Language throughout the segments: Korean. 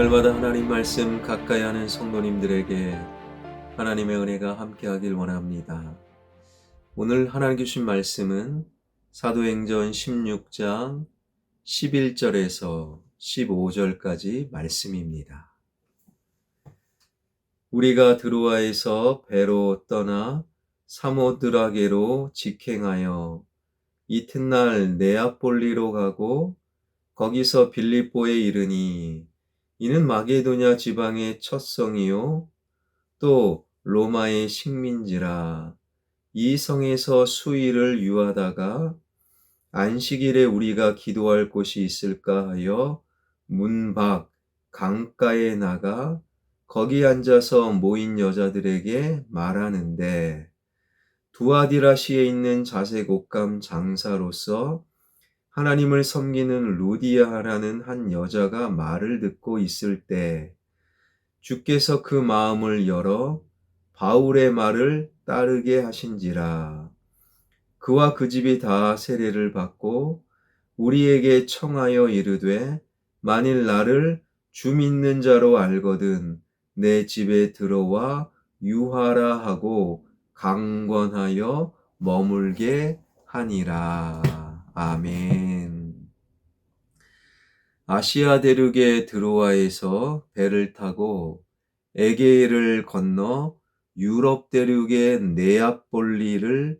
날마다 하나님 말씀 가까이 하는 성도님들에게 하나님의 은혜가 함께하길 원합니다. 오늘 하나님 주신 말씀은 사도행전 16장 11절에서 15절까지 말씀입니다. 우리가 드로아에서 배로 떠나 사모드라게로 직행하여 이튿날 네아폴리로 가고 거기서 빌립보에 이르니 이는 마게도냐 지방의 첫 성이요 또 로마의 식민지라. 이 성에서 수일을 유하다가 안식일에 우리가 기도할 곳이 있을까 하여 문 밖 강가에 나가 거기 앉아서 모인 여자들에게 말하는데, 두아디라시에 있는 자색 옷감 장사로서 하나님을 섬기는 루디아라는 한 여자가 말을 듣고 있을 때 주께서 그 마음을 열어 바울의 말을 따르게 하신지라. 그와 그 집이 다 세례를 받고 우리에게 청하여 이르되, 만일 나를 주 믿는 자로 알거든 내 집에 들어와 유하라 하고 강권하여 머물게 하니라. 아멘. 아시아 대륙의 드로아에서 배를 타고 에게해를 건너 유럽 대륙의 네아폴리를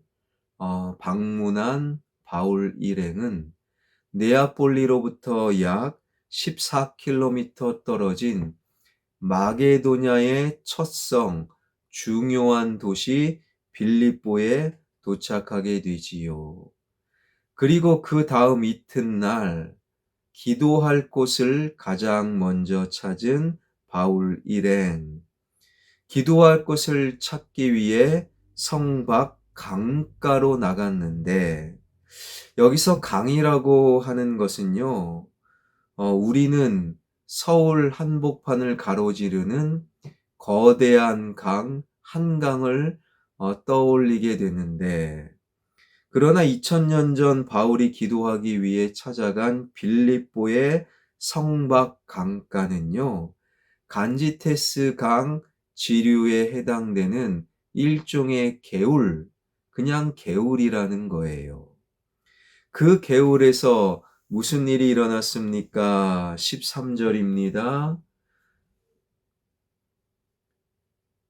방문한 바울 일행은 네아폴리로부터 약 14km 떨어진 마게도냐의 첫 성, 중요한 도시 빌립보에 도착하게 되지요. 그리고 그 다음 이튿날 기도할 곳을 가장 먼저 찾은 바울 일행. 기도할 곳을 찾기 위해 성 밖 강가로 나갔는데, 여기서 강이라고 하는 것은요, 우리는 서울 한복판을 가로지르는 거대한 강, 한강을 떠올리게 되는데, 그러나 2000년 전 바울이 기도하기 위해 찾아간 빌립보의 성박 강가는요, 간지테스 강 지류에 해당되는 일종의 개울, 그냥 개울이라는 거예요. 그 개울에서 무슨 일이 일어났습니까? 13절입니다.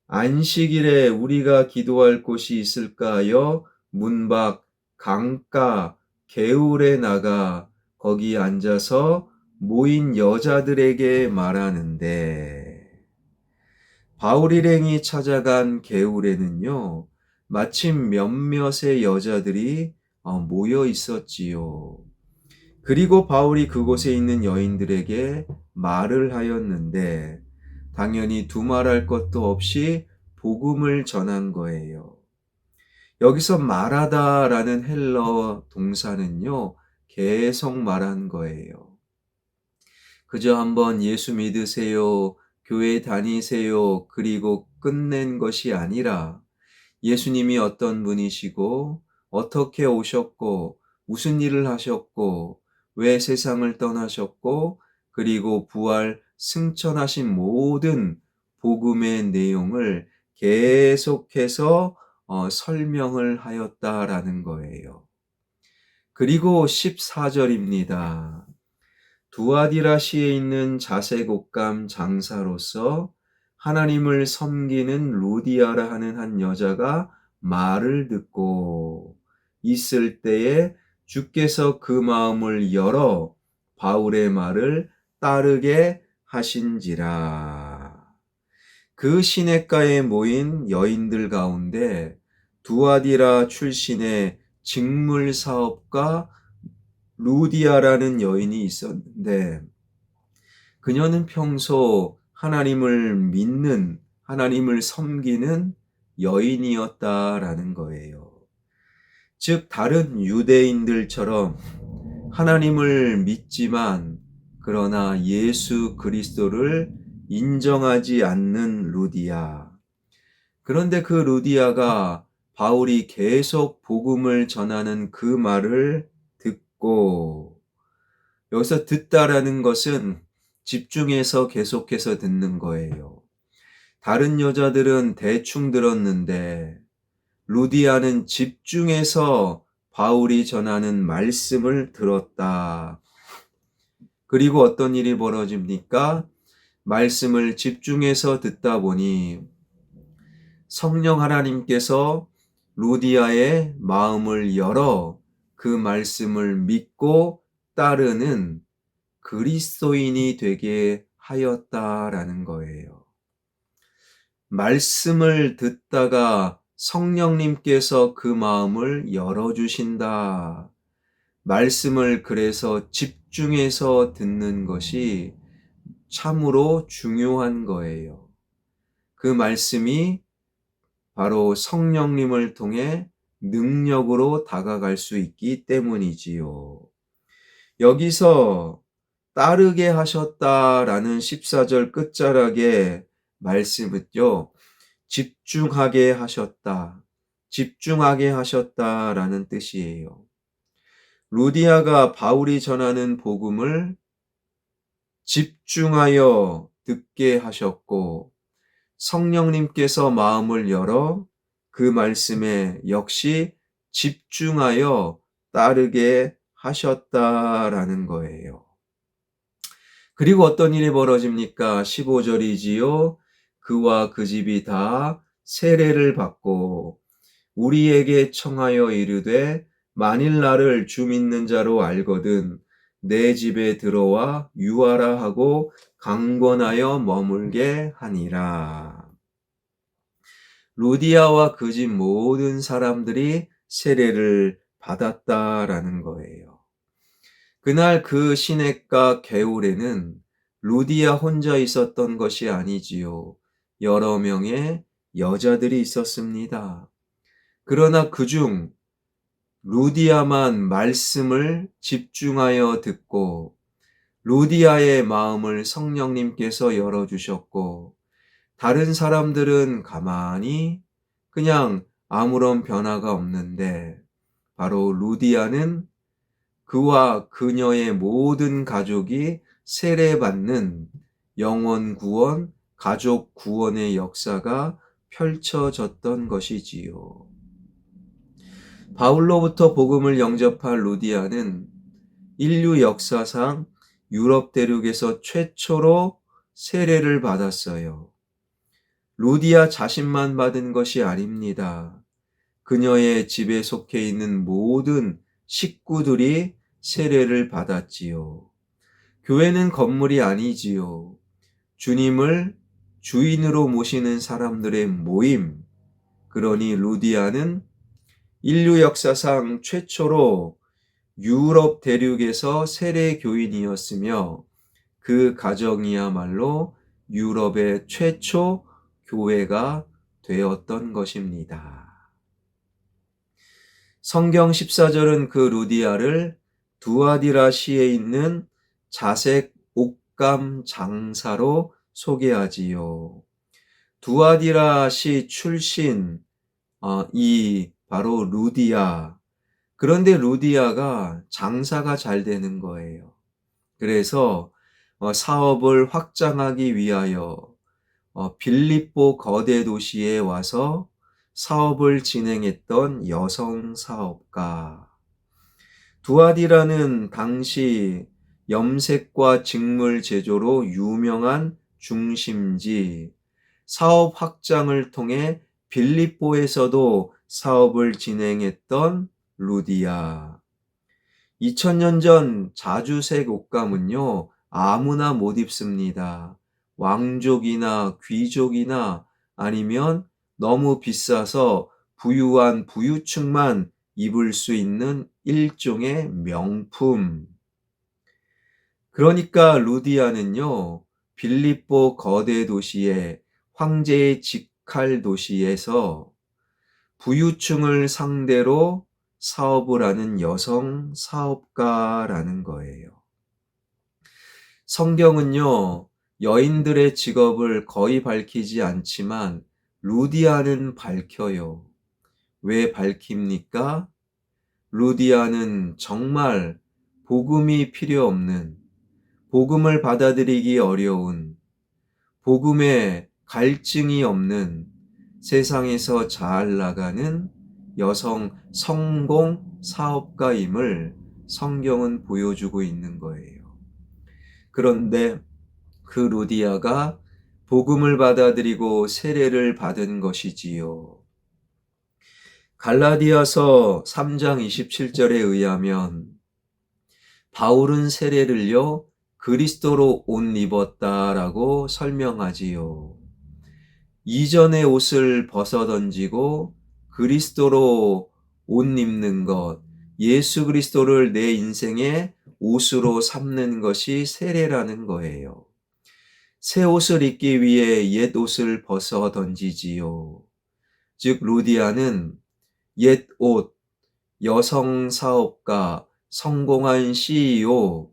안식일에 우리가 기도할 곳이 있을까 하여 문 밖 강가 개울에 나가 거기 앉아서 모인 여자들에게 말하는데, 바울 일행이 찾아간 개울에는요, 마침 몇몇의 여자들이 모여 있었지요. 그리고 바울이 그곳에 있는 여인들에게 말을 하였는데, 당연히 두말할 것도 없이 복음을 전한 거예요. 여기서 말하다라는 헬러 동사는요, 계속 말한 거예요. 그저 한번 예수 믿으세요, 교회 다니세요, 그리고 끝낸 것이 아니라 예수님이 어떤 분이시고 어떻게 오셨고 무슨 일을 하셨고 왜 세상을 떠나셨고 그리고 부활 승천하신 모든 복음의 내용을 계속해서 설명을 하였다라는 거예요. 그리고 14절입니다. 두아디라시에 있는 자색 옷감 장사로서 하나님을 섬기는 루디아라 하는 한 여자가 말을 듣고 있을 때에 주께서 그 마음을 열어 바울의 말을 따르게 하신지라. 그 시냇가에 모인 여인들 가운데 두아디라 출신의 직물사업가 루디아라는 여인이 있었는데, 그녀는 평소 하나님을 믿는, 하나님을 섬기는 여인이었다라는 거예요. 즉, 다른 유대인들처럼 하나님을 믿지만, 그러나 예수 그리스도를 인정하지 않는 루디아. 그런데 그 루디아가 바울이 계속 복음을 전하는 그 말을 듣고, 여기서 듣다라는 것은 집중해서 계속해서 듣는 거예요. 다른 여자들은 대충 들었는데 루디아는 집중해서 바울이 전하는 말씀을 들었다. 그리고 어떤 일이 벌어집니까? 말씀을 집중해서 듣다 보니 성령 하나님께서 루디아의 마음을 열어 그 말씀을 믿고 따르는 그리스도인이 되게 하였다라는 거예요. 말씀을 듣다가 성령님께서 그 마음을 열어주신다. 말씀을 그래서 집중해서 듣는 것이 참으로 중요한 거예요. 그 말씀이 바로 성령님을 통해 능력으로 다가갈 수 있기 때문이지요. 여기서 따르게 하셨다라는 14절 끝자락에 말씀은요, 집중하게 하셨다, 집중하게 하셨다라는 뜻이에요. 루디아가 바울이 전하는 복음을 집중하여 듣게 하셨고, 성령님께서 마음을 열어 그 말씀에 역시 집중하여 따르게 하셨다라는 거예요. 그리고 어떤 일이 벌어집니까? 15절이지요. 그와 그 집이 다 세례를 받고 우리에게 청하여 이르되 만일 나를 주 믿는 자로 알거든 내 집에 들어와 유하라 하고 강권하여 머물게 하니라. 루디아와 그 집 모든 사람들이 세례를 받았다라는 거예요. 그날 그 시냇가 개울에는 루디아 혼자 있었던 것이 아니지요. 여러 명의 여자들이 있었습니다. 그러나 그중 루디아만 말씀을 집중하여 듣고 루디아의 마음을 성령님께서 열어주셨고 다른 사람들은 가만히 그냥 아무런 변화가 없는데 바로 루디아는 그와 그녀의 모든 가족이 세례받는 영혼 구원, 가족 구원의 역사가 펼쳐졌던 것이지요. 바울로부터 복음을 영접한 루디아는 인류 역사상 유럽 대륙에서 최초로 세례를 받았어요. 루디아 자신만 받은 것이 아닙니다. 그녀의 집에 속해 있는 모든 식구들이 세례를 받았지요. 교회는 건물이 아니지요. 주님을 주인으로 모시는 사람들의 모임. 그러니 루디아는 인류 역사상 최초로 유럽 대륙에서 세례 교인이었으며 그 가정이야말로 유럽의 최초 교회가 되었던 것입니다. 성경 14절은 그 루디아를 두아디라 시에 있는 자색 옥감 장사로 소개하지요. 두아디라 시 출신 이 바로 루디아. 그런데 루디아가 장사가 잘 되는 거예요. 그래서 사업을 확장하기 위하여 빌립보 거대 도시에 와서 사업을 진행했던 여성 사업가. 두아디라는 당시 염색과 직물 제조로 유명한 중심지, 사업 확장을 통해 빌립보에서도 사업을 진행했던 루디아. 2000년 전 자주색 옷감은요, 아무나 못 입습니다. 왕족이나 귀족이나 아니면 너무 비싸서 부유한 부유층만 입을 수 있는 일종의 명품. 그러니까 루디아는요, 빌립보 거대 도시의 황제의 직할 도시에서 부유층을 상대로 사업을 하는 여성 사업가라는 거예요. 성경은요, 여인들의 직업을 거의 밝히지 않지만 루디아는 밝혀요. 왜 밝힙니까? 루디아는 정말 복음이 필요 없는, 복음을 받아들이기 어려운, 복음에 갈증이 없는, 세상에서 잘 나가는 여성 성공 사업가임을 성경은 보여주고 있는 거예요. 그런데 그 루디아가 복음을 받아들이고 세례를 받은 것이지요. 갈라디아서 3장 27절에 의하면 바울은 세례를요 그리스도로 옷 입었다라고 설명하지요. 이전의 옷을 벗어 던지고 그리스도로 옷 입는 것, 예수 그리스도를 내 인생의 옷으로 삼는 것이 세례라는 거예요. 새 옷을 입기 위해 옛 옷을 벗어 던지지요. 즉 루디아는 옛 옷, 여성 사업가, 성공한 CEO,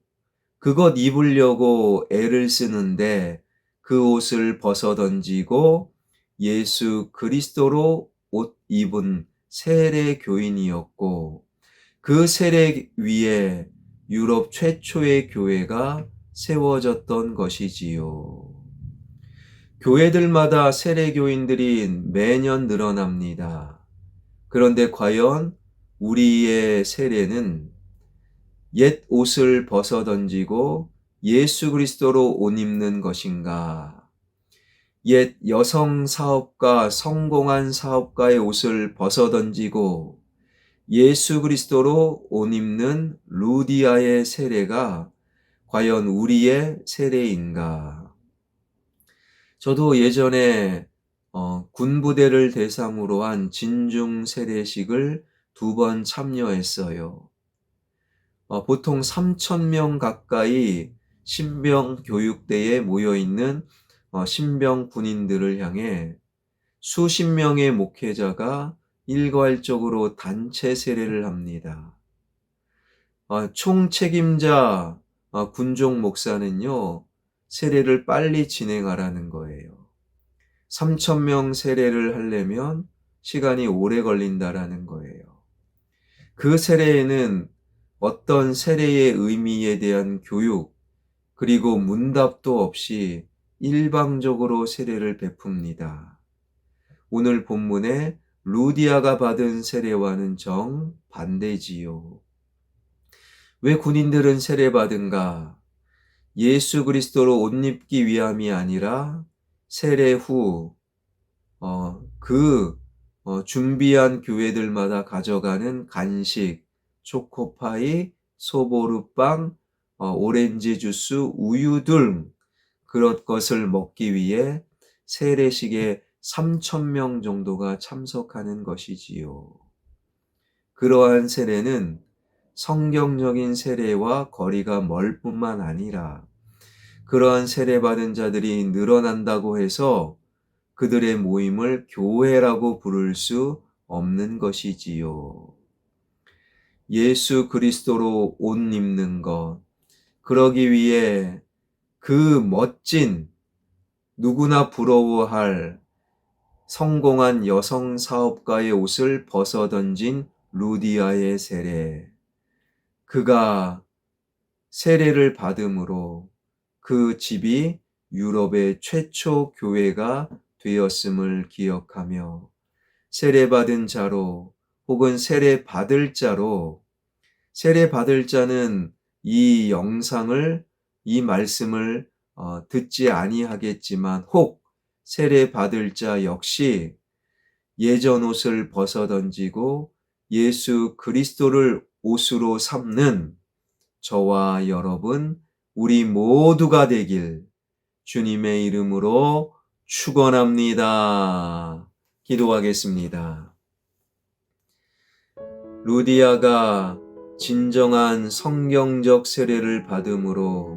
그것 입으려고 애를 쓰는데 그 옷을 벗어 던지고 예수 그리스도로 옷 입은 세례 교인이었고, 그 세례 위에 유럽 최초의 교회가 세워졌던 것이지요. 교회들마다 세례 교인들이 매년 늘어납니다. 그런데 과연 우리의 세례는 옛 옷을 벗어 던지고 예수 그리스도로 옷 입는 것인가? 옛 여성 사업가, 성공한 사업가의 옷을 벗어 던지고 예수 그리스도로 옷 입는 루디아의 세례가 과연 우리의 세례인가? 저도 예전에 군부대를 대상으로 한 진중 세례식을 2번 참여했어요. 보통 3,000명 가까이 신병 교육대에 모여있는 신병 군인들을 향해 수십 명의 목회자가 일괄적으로 단체 세례를 합니다. 총 책임자 군종 목사는요, 세례를 빨리 진행하라는 거예요. 3,000명 세례를 하려면 시간이 오래 걸린다라는 거예요. 그 세례에는 어떤 세례의 의미에 대한 교육, 그리고 문답도 없이 일방적으로 세례를 베풉니다. 오늘 본문에 루디아가 받은 세례와는 정반대지요. 왜 군인들은 세례받은가? 예수 그리스도로 옷 입기 위함이 아니라 세례 후 준비한 교회들마다 가져가는 간식, 초코파이, 소보루빵, 오렌지 주스, 우유 등 그런 것을 먹기 위해 세례식에 3,000명 정도가 참석하는 것이지요. 그러한 세례는 성경적인 세례와 거리가 멀 뿐만 아니라 그러한 세례받은 자들이 늘어난다고 해서 그들의 모임을 교회라고 부를 수 없는 것이지요. 예수 그리스도로 옷 입는 것, 그러기 위해 그 멋진, 누구나 부러워할 성공한 여성 사업가의 옷을 벗어 던진 루디아의 세례. 그가 세례를 받음으로 그 집이 유럽의 최초 교회가 되었음을 기억하며 세례받은 자로 혹은 세례받을 자로, 세례받을 자는 이 영상을, 이 말씀을 듣지 아니하겠지만 혹 세례받을 자 역시 예전 옷을 벗어 던지고 예수 그리스도를 옷으로 삼는 저와 여러분, 우리 모두가 되길 주님의 이름으로 축원합니다. 기도하겠습니다. 루디아가 진정한 성경적 세례를 받음으로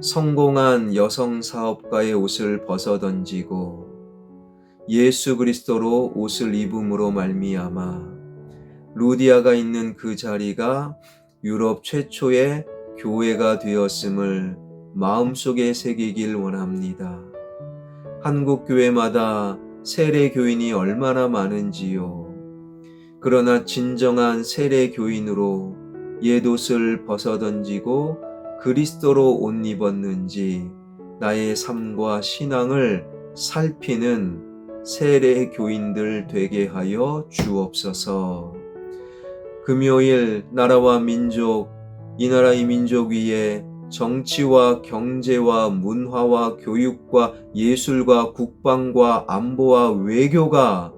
성공한 여성 사업가의 옷을 벗어 던지고 예수 그리스도로 옷을 입음으로 말미암아 루디아가 있는 그 자리가 유럽 최초의 교회가 되었음을 마음속에 새기길 원합니다. 한국 교회마다 세례 교인이 얼마나 많은지요. 그러나 진정한 세례 교인으로 옛 옷을 벗어 던지고 그리스도로 옷 입었는지 나의 삶과 신앙을 살피는 세례 교인들 되게 하여 주옵소서. 금요일 나라와 민족, 이 나라의 민족 위에 정치와 경제와 문화와 교육과 예술과 국방과 안보와 외교가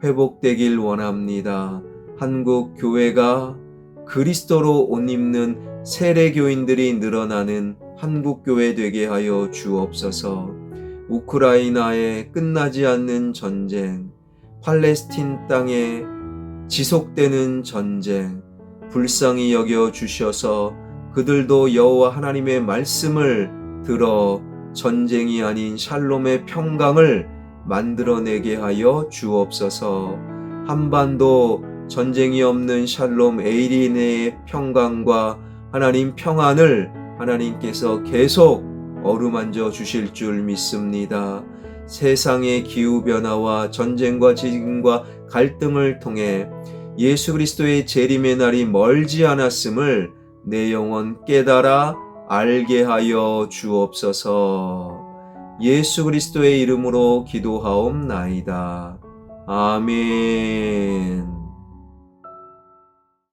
회복되길 원합니다. 한국 교회가 그리스도로 옷 입는 세례교인들이 늘어나는 한국교회 되게 하여 주옵소서. 우크라이나의 끝나지 않는 전쟁, 팔레스틴 땅에 지속되는 전쟁, 불쌍히 여겨 주셔서 그들도 여호와 하나님의 말씀을 들어 전쟁이 아닌 샬롬의 평강을 만들어내게 하여 주옵소서. 한반도 전쟁이 없는 샬롬 에이린의 평강과 하나님 평안을 하나님께서 계속 어루만져 주실 줄 믿습니다. 세상의 기후변화와 전쟁과 지진과 갈등을 통해 예수 그리스도의 재림의 날이 멀지 않았음을 내 영혼 깨달아 알게 하여 주옵소서. 예수 그리스도의 이름으로 기도하옵나이다. 아멘.